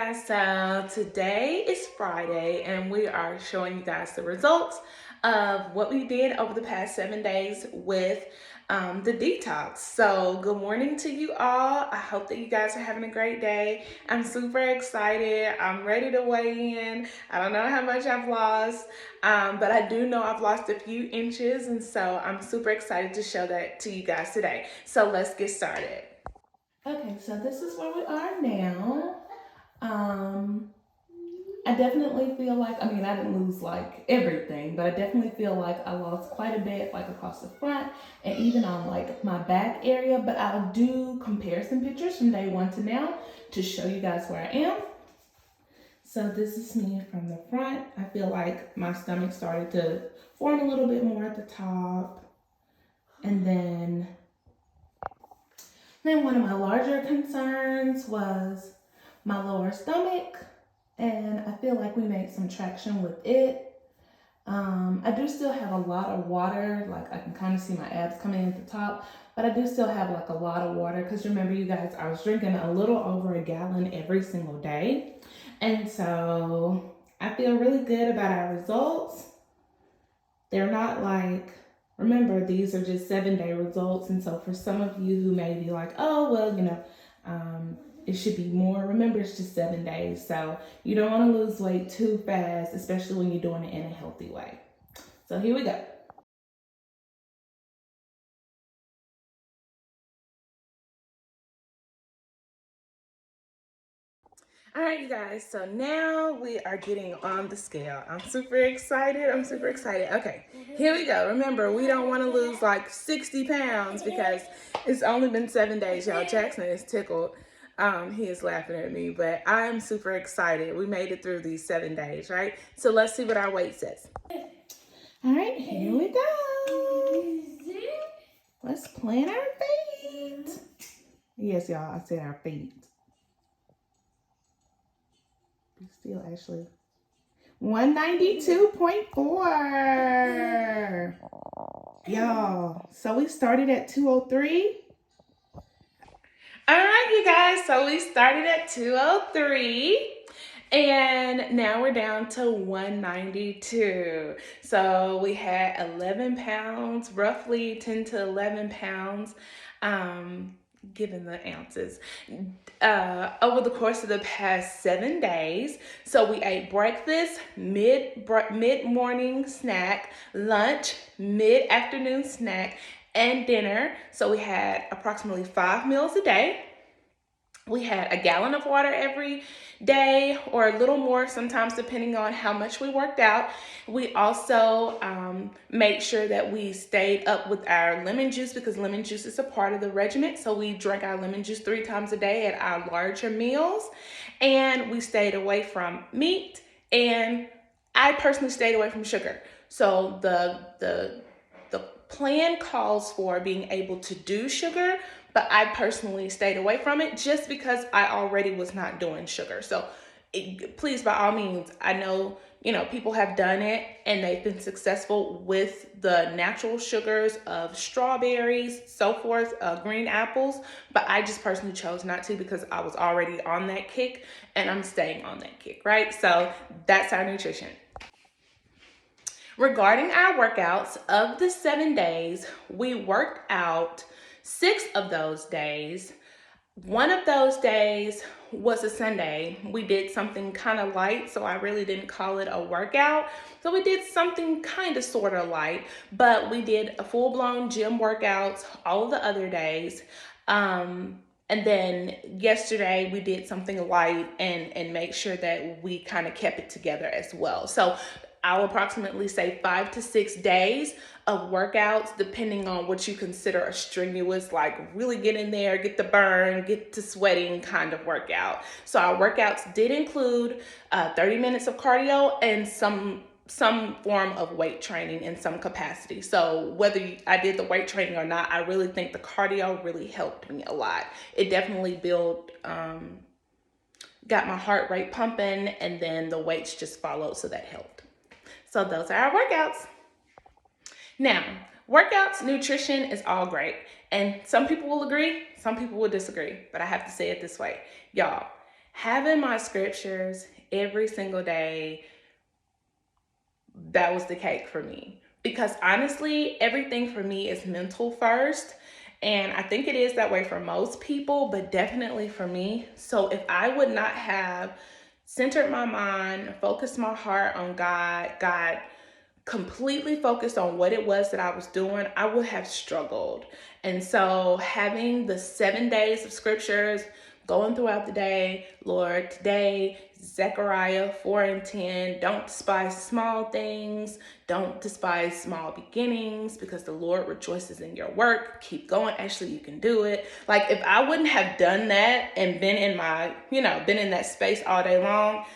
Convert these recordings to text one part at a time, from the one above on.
guys, so today is Friday and we are showing you guys the results of what we did over the past 7 days with the detox. So good morning to you all. I hope that you guys are having a great day. I'm super excited. I'm ready to weigh in. I don't know how much I've lost, but I do know I've lost a few inches, and so I'm super excited to show that to you guys today. So let's get started. Okay, so this is where we are now. Um, I definitely feel like, I didn't lose like everything, but I definitely feel like I lost quite a bit, like across the front and even on like my back area. But I'll do comparison pictures from day one to now to show you guys where I am. So this is me from the front. I feel like my stomach started to form a little bit more at the top. And then one of my larger concerns was my lower stomach, and I feel like we made some traction with it. I do still have a lot of water, like I can kind of see my abs coming in at the top, but I do still have like a lot of water because remember you guys, I was drinking a little over a gallon every single day. And so I feel really good about our results. They're not like, remember, these are just 7-day results. And so for some of you who may be like, oh, well, it should be more. Remember, it's just 7 days. So you don't want to lose weight too fast, especially when you're doing it in a healthy way. So here we go. All right, you guys, so now we are getting on the scale. I'm super excited. Okay, here we go. Remember, we don't want to lose like 60 pounds because it's only been 7 days, y'all. Jackson is tickled. He is laughing at me, but I'm super excited. We made it through these 7 days, right? So let's see what our weight says. All right, here we go. Let's plant our feet. Yes, y'all, I said our feet. Still actually 192.4. Y'all, so we started at 203. All right, you guys, so we started at 203 and now we're down to 192. So we had 11 pounds, roughly 10 to 11 pounds, given the ounces, over the course of the past 7 days. So we ate breakfast, mid-morning snack, lunch, mid-afternoon snack, and dinner. So we had approximately 5 meals a day. We had a gallon of water every day, or a little more sometimes depending on how much we worked out. We also made sure that we stayed up with our lemon juice because lemon juice is a part of the regimen. So we drank our lemon juice 3 times a day at our larger meals. And we stayed away from meat, and I personally stayed away from sugar. So the plan calls for being able to do sugar, but I personally stayed away from it just because I already was not doing sugar. So please, by all means, I know, people have done it and they've been successful with the natural sugars of strawberries, so forth, green apples, but I just personally chose not to because I was already on that kick and I'm staying on that kick, right? So that's our nutrition. Regarding our workouts, of the 7 days, we worked out 6 of those days. One of those days was a Sunday. We did something kind of light, so I really didn't call it a workout. So we did something kind of sort of light, but we did a full-blown gym workouts all of the other days. And then yesterday we did something light and make sure that we kind of kept it together as well. So I'll approximately say 5 to 6 days of workouts, depending on what you consider a strenuous, like really get in there, get the burn, get to sweating kind of workout. So our workouts did include 30 minutes of cardio and some form of weight training in some capacity. So whether I did the weight training or not, I really think the cardio really helped me a lot. It definitely got my heart rate pumping, and then the weights just followed, so that helped. So those are our workouts. Now, workouts, nutrition is all great. And some people will agree, some people will disagree, but I have to say it this way. Y'all, having my scriptures every single day, that was the cake for me. Because honestly, everything for me is mental first. And I think it is that way for most people, but definitely for me. So if I would not have centered my mind, focused my heart on God completely focused on what it was that I was doing, I would have struggled. And so having the 7 days of scriptures going throughout the day, Lord, today, Zechariah 4:10, don't despise small things, don't despise small beginnings, because the Lord rejoices in your work. Keep going. Actually, you can do it. Like, if I wouldn't have done that and been in my, been in that space all day long,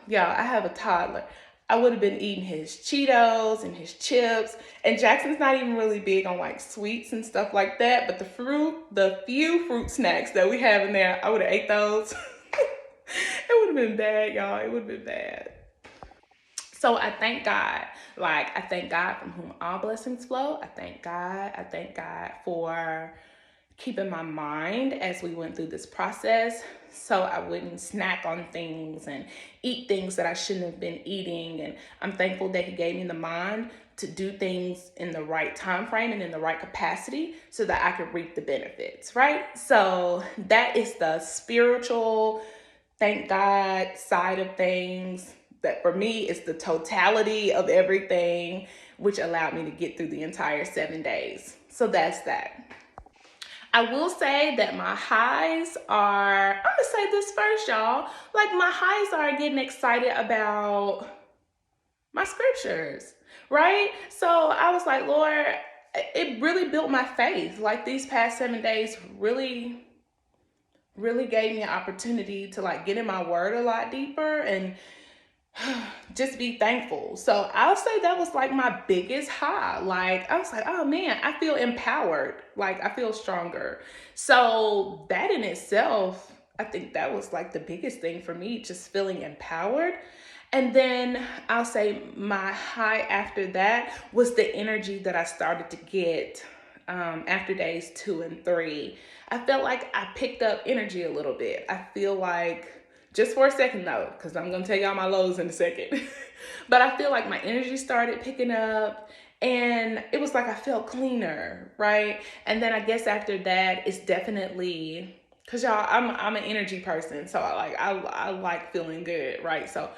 yeah, I have a toddler. I would have been eating his Cheetos and his chips. And Jackson's not even really big on like sweets and stuff like that. But the few fruit snacks that we have in there, I would have ate those. It would have been bad, y'all. It would have been bad. So I thank God. Like, I thank God from whom all blessings flow. I thank God. I thank God for keeping my mind as we went through this process, so I wouldn't snack on things and eat things that I shouldn't have been eating. And I'm thankful that he gave me the mind to do things in the right time frame and in the right capacity so that I could reap the benefits, right? So that is the spiritual thank God side of things. That for me is the totality of everything, which allowed me to get through the entire 7 days. So that's that. I will say that my highs are, I'm gonna say this first, y'all. Like, my highs are getting excited about my scriptures, right? So I was like, Lord, it really built my faith. Like, these past 7 days really, really gave me an opportunity to like get in my word a lot deeper and just be thankful. So I'll say that was like my biggest high. Like, I was like, oh man, I feel empowered. Like, I feel stronger. So that in itself, I think that was like the biggest thing for me, just feeling empowered. And then I'll say my high after that was the energy that I started to get after days 2 and 3. I felt like I picked up energy a little bit. I feel like, just for a second though, because I'm going to tell y'all my lows in a second. But I feel like my energy started picking up and it was like I felt cleaner, right? And then I guess after that, it's definitely, because y'all, I'm an energy person. So I like feeling good, right? So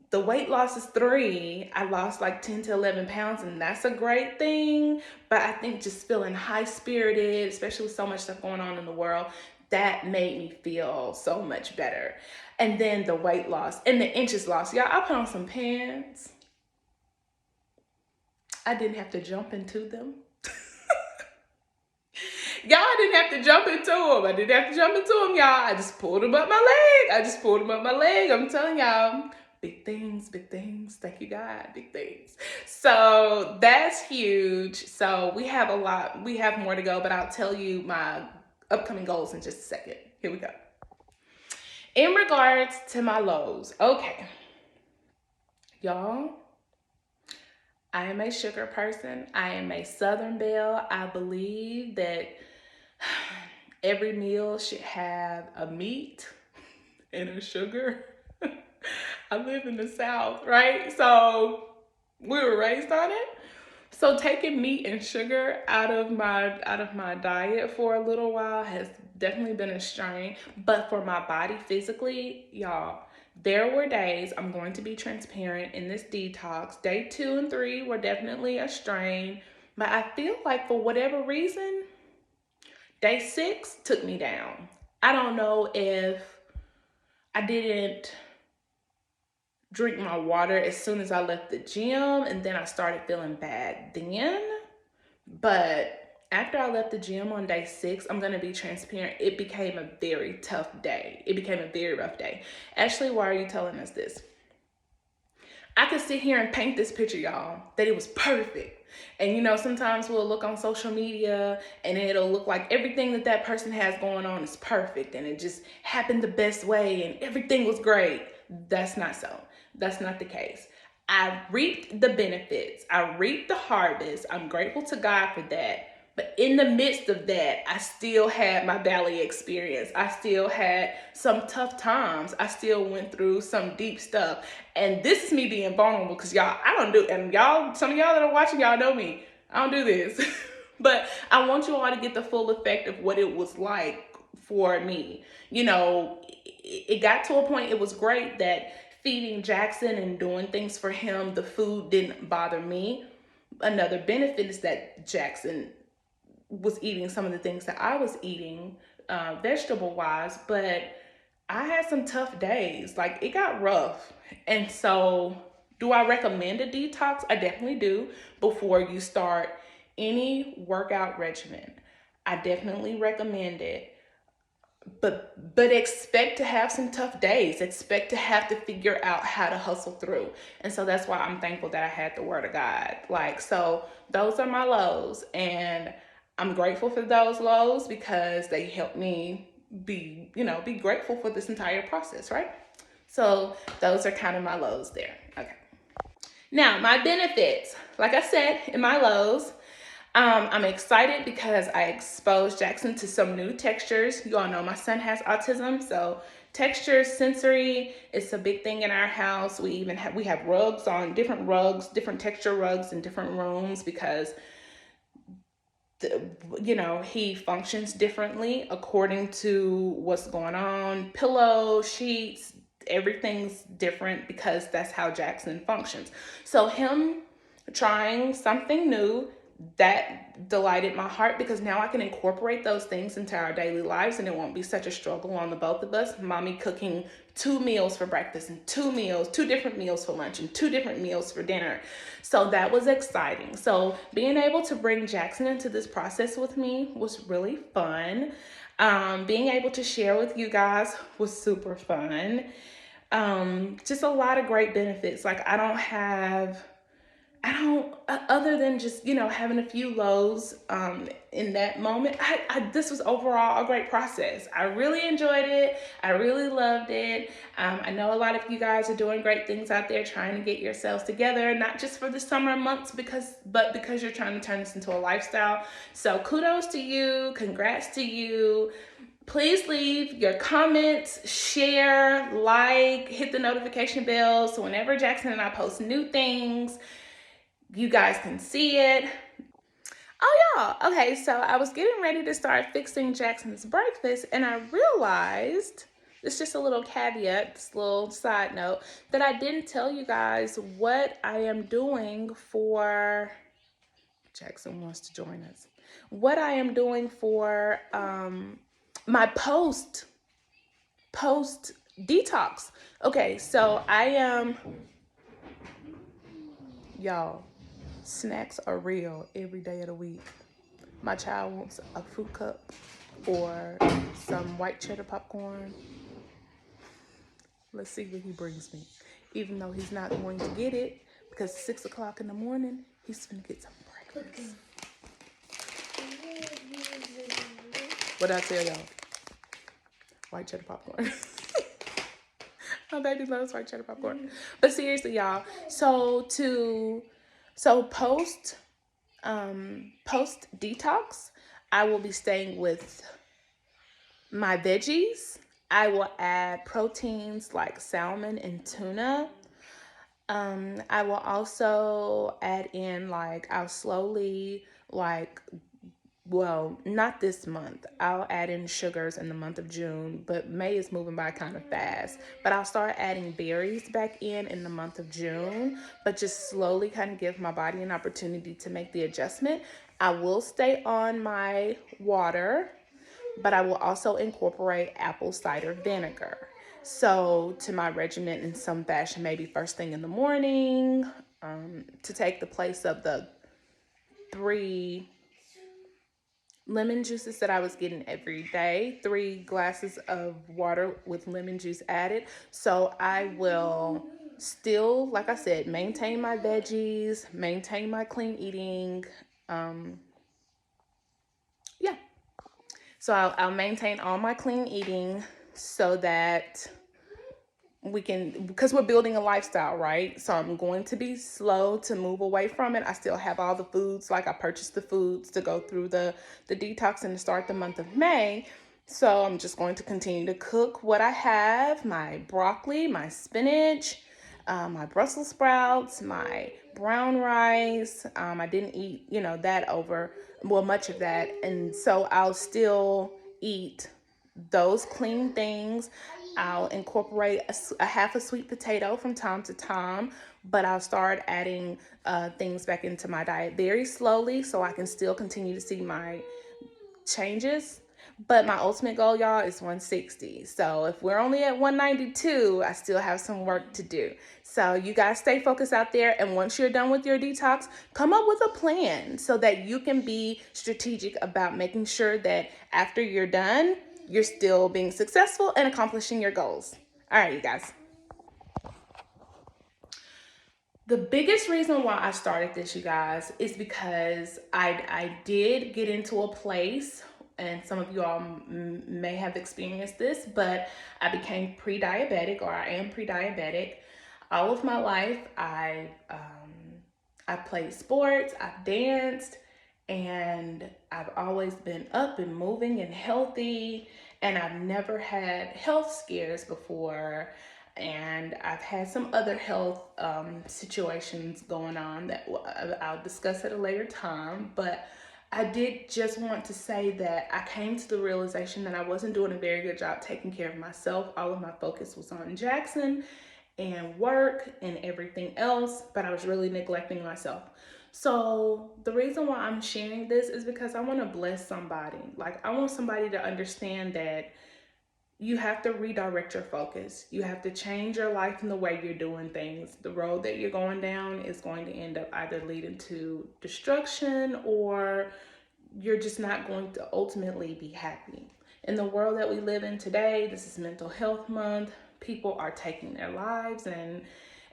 the weight loss is 3. I lost like 10 to 11 pounds, and that's a great thing. But I think just feeling high spirited, especially with so much stuff going on in the world, that made me feel so much better. And then the weight loss and the inches lost. Y'all, I put on some pants. I didn't have to jump into them. Y'all, I didn't have to jump into them. I didn't have to jump into them, y'all. I just pulled them up my leg. I'm telling y'all. Big things, big things. Thank you, God. Big things. So that's huge. So we have a lot. We have more to go, but I'll tell you my upcoming goals in just a second. Here we go. In regards to my lows, okay, y'all, I am a sugar person. I am a Southern Belle. I believe that every meal should have a meat and a sugar. I live in the South, right? So we were raised on it. So taking meat and sugar out of my diet for a little while has definitely been a strain. But for my body physically, y'all, there were days, I'm going to be transparent in this detox. Day 2 and 3 were definitely a strain. But I feel like for whatever reason, day 6 took me down. I don't know if I didn't drink my water as soon as I left the gym, and then I started feeling bad then. But after I left the gym on day 6, I'm going to be transparent, it became a very tough day. It became a very rough day. Ashley, why are you telling us this? I could sit here and paint this picture, y'all, that it was perfect. And sometimes we'll look on social media and it'll look like everything that person has going on is perfect and it just happened the best way and everything was great. That's not so. That's not the case. I reaped the benefits. I reaped the harvest. I'm grateful to God for that. in the midst of that, I still had my valley experience. I still had some tough times. I still went through some deep stuff. And this is me being vulnerable because y'all, I don't do, and y'all, some of y'all that are watching, y'all know me. I don't do this. But I want you all to get the full effect of what it was like for me. You know, it got to a point, it was great that feeding Jackson and doing things for him, the food didn't bother me. Another benefit is that Jackson was eating some of the things that I was eating, vegetable wise, but I had some tough days. Like, it got rough. And so, do I recommend a detox? I definitely do before you start any workout regimen. I definitely recommend it. But expect to have some tough days. Expect to have to figure out how to hustle through. And so that's why I'm thankful that I had the word of God. Like, so those are my lows, and I'm grateful for those lows because they helped me be grateful for this entire process, right? So those are kind of my lows there. Okay. Now, my benefits. Like I said, in my lows, I'm excited because I exposed Jackson to some new textures. You all know my son has autism, so texture, sensory, it's a big thing in our house. We have rugs on different texture rugs in different rooms because he functions differently according to what's going on. Pillow, sheets, everything's different because that's how Jackson functions. So him trying something new, that delighted my heart because now I can incorporate those things into our daily lives and it won't be such a struggle on the both of us. Mommy cooking 2 meals for breakfast and 2 different meals for lunch and 2 different meals for dinner. So that was exciting. So being able to bring Jackson into this process with me was really fun. Being able to share with you guys was super fun. Just a lot of great benefits. Like other than just, having a few lows in that moment, this was overall a great process. I really enjoyed it. I really loved it. I know a lot of you guys are doing great things out there trying to get yourselves together, not just for the summer months, but because you're trying to turn this into a lifestyle. So kudos to you. Congrats to you. Please leave your comments, share, like, hit the notification bell so whenever Jackson and I post new things, you guys can see it. Oh, y'all. Okay, so I was getting ready to start fixing Jackson's breakfast, and I realized, it's just a little caveat, this little side note, that I didn't tell you guys what I am doing for, Jackson wants to join us, what I am doing for my post detox. Okay, so I am, y'all, snacks are real every day of the week. My child wants a fruit cup or some white cheddar popcorn. Let's see what he brings me. Even though he's not going to get it because 6 o'clock in the morning, he's gonna get some breakfast. What did I tell y'all? White cheddar popcorn. My baby loves white cheddar popcorn. But seriously, y'all, so post detox, I will be staying with my veggies. I will add proteins like salmon and tuna. I will also add in, I'll slowly, well, not this month. I'll add in sugars in the month of June, but May is moving by kind of fast. But I'll start adding berries back in the month of June, but just slowly kind of give my body an opportunity to make the adjustment. I will stay on my water, but I will also incorporate apple cider vinegar. So to my regimen in some fashion, maybe first thing in the morning, to take the place of the 3 lemon juices that I was getting every day, 3 glasses of water with lemon juice added. So I will still, like I said, maintain my veggies, maintain my clean eating. Yeah. So I'll maintain all my clean eating so that we can, because we're building a lifestyle, right? So I'm going to be slow to move away from it. I still have all the foods, like I purchased the foods to go through the detox and to start the month of May. So I'm just going to continue to cook what I have: my broccoli, my spinach, my Brussels sprouts, my brown rice. I didn't eat, that over, well, much of that. And so I'll still eat those clean things. I'll incorporate a half a sweet potato from time to time, but I'll start adding things back into my diet very slowly so I can still continue to see my changes. But my ultimate goal, y'all, is 160. So if we're only at 192, I still have some work to do. So you guys stay focused out there. And once you're done with your detox, come up with a plan so that you can be strategic about making sure that after you're done, you're still being successful and accomplishing your goals. All right, you guys. The biggest reason why I started this, you guys, is because I did get into a place, and some of you all may have experienced this, but I became pre-diabetic, or I am pre-diabetic. All of my life, I played sports, I've danced, and I've always been up and moving and healthy, and I've never had health scares before. And I've had some other health situations going on that I'll discuss at a later time. But I did just want to say that I came to the realization that I wasn't doing a very good job taking care of myself. All of my focus was on Jackson and work and everything else, but I was really neglecting myself. So the reason why I'm sharing this is because I want to bless somebody. Like, I want somebody to understand that you have to redirect your focus. You have to change your life and the way you're doing things. The road that you're going down is going to end up either leading to destruction, or you're just not going to ultimately be happy. In the world that we live in today, this is Mental Health Month. People are taking their lives, and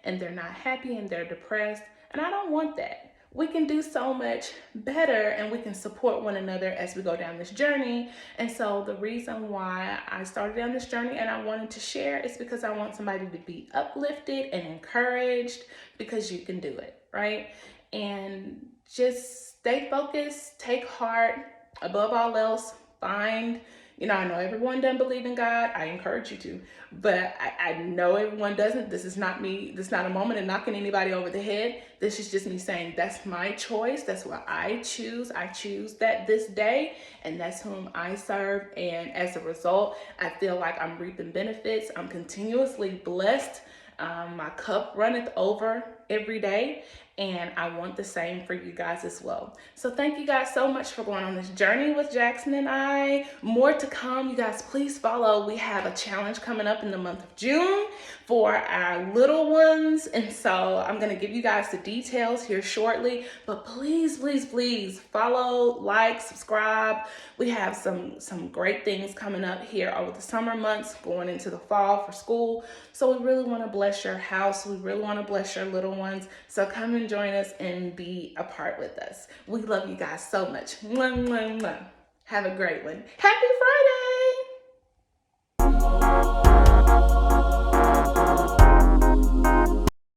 they're not happy and they're depressed. And I don't want that. We can do so much better, and we can support one another as we go down this journey. And so the reason why I started down this journey and I wanted to share is because I want somebody to be uplifted and encouraged, because you can do it, right? And just stay focused, take heart. Above all else, find, I know everyone doesn't believe in God. I encourage you to, but I know everyone doesn't. This is not me. This is not a moment of knocking anybody over the head. This is just me saying that's my choice. That's what I choose. I choose that this day, and that's whom I serve. And as a result, I feel like I'm reaping benefits. I'm continuously blessed. My cup runneth over every day, and I want the same for you guys as well. So thank you guys so much for going on this journey with Jackson and I. More to come. You guys, please follow. We have a challenge coming up in the month of June for our little ones, and so I'm going to give you guys the details here shortly. But please, please, please follow, like, subscribe. We have some great things coming up here over the summer months, going into the fall for school. So we really want to bless your house. We really want to bless your little ones. So come and join us and be a part with us. We love you guys so much. Mwah, mwah, mwah. Have a great one. Happy Friday.